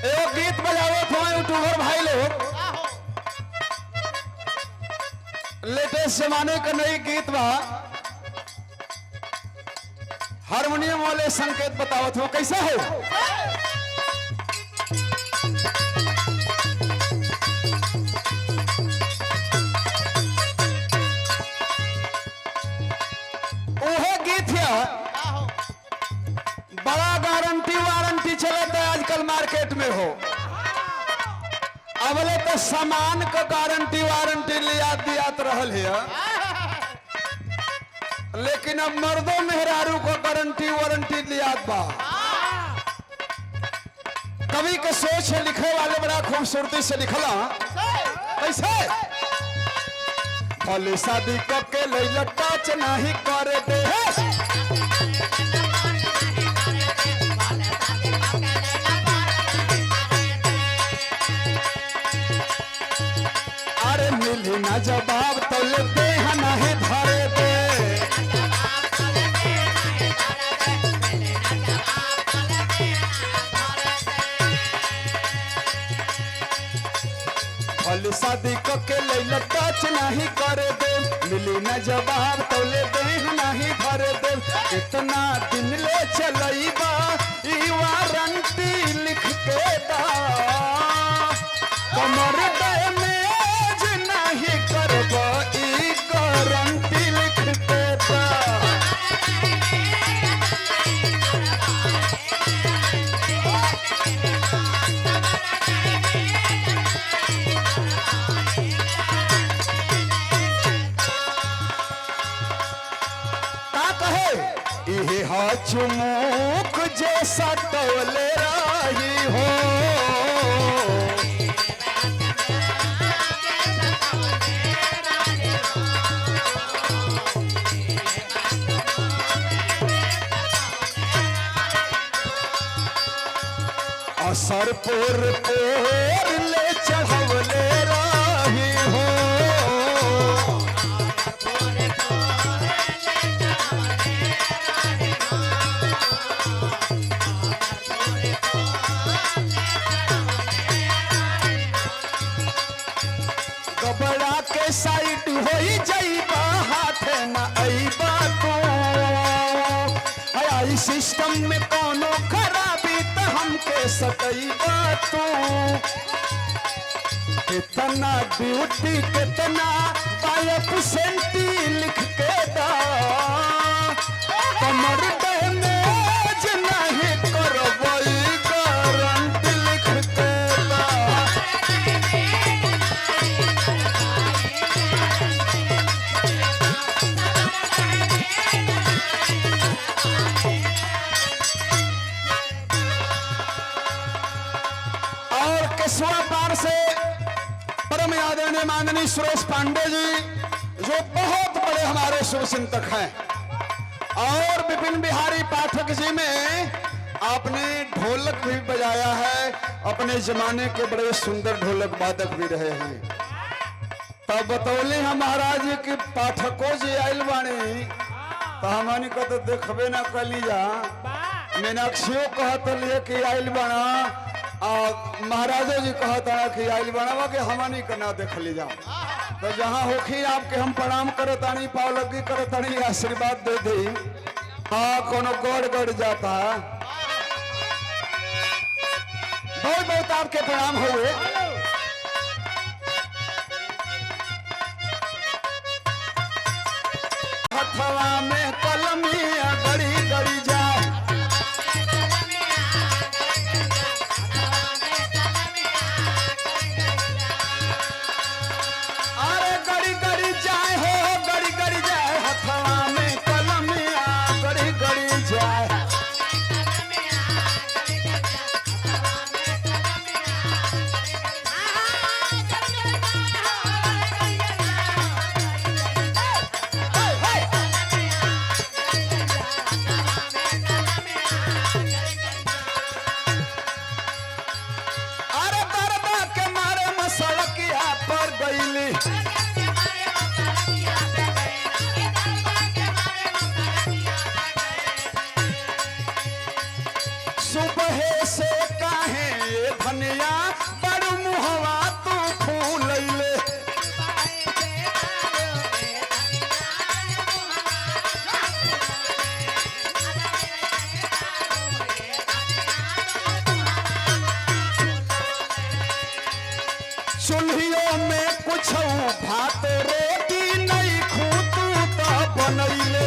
एगो गीत बजावत हो यूट्यूबर भाई लोग, लेटेस्ट जमाने का नई गीत बा, हारमोनियम वाले संकेत बतावत हो कैसा है। ओहे गीत है, बड़ा गारंटी वारंटी चलता है आजकल मार्केट में हो। अबले तो सामान का गारंटी वारंटी लिया दियात रहल है, लेकिन अब मर्दों मेहरारू को गारंटी वारंटी लियात बा। कवि के सोच है लिखे वाले बड़ा खूबसूरती से लिखला कैसे। भले शादी करके लैला टच नहीं करे दे, अरे मिली ना जवाब तो लेते हैं नहीं धरे दे। भले शादी करके लैला टच नहीं करे दे, मिली ना जवाब तो लेते हैं नहीं धरे दे। कितना दिन ले चलईबा ई वारंटी लिख के दा, कमर डैमेज नहीं करबा ई गारंटी लिख के दा। का कहे इहे हा चुमुक जैसा टोले रही हो, असर पोर पोर ले चढ़वले रही हो। कपड़ा के साइड हो जाइबा हाथ न आईबा तू, आई सिस्टम में कोनो खराबी तो हमके सकईबा तू। कितना ब्यूटी कितना पायप सेंटी लिख के दा, कमर डैमेज नहीं करबई गारंटी लिख के दा। और केसवा पार से परम आदरणीय माननीय सुरेश पांडे जी, जो बहुत बड़े हमारे शुभ चिंतक हैं, और विपिन बिहारी पाठक जी में आपने ढोलक भी बजाया है, अपने जमाने के बड़े सुंदर ढोलक वादक भी रहे हैं। तब बतौली हम महाराज जी की पाठकों जी आयल बाणी, तो हमनी को तो देखबे ना कली जा, मीनाक्षियों कहत लिए कि आयल बाणा, महाराजो जी कहता है कि आइल बनावा के हमनी के ना देख ली जाओ। तो जहाँ होखी आपके हम प्रणाम करतानी, पाव लगी करतानी, आशीर्वाद दे दी। हाँ कोनो गड़ गड़ जाता है, बहुत बहुत आपके प्रणाम हुए। हथवा में कलमिया गड़ी गड़ी जाए, धनिया बड़ मुहवा तू फूलैले चूल्हियों में कुछ भात रोटी नहीं खूतू तो बनैले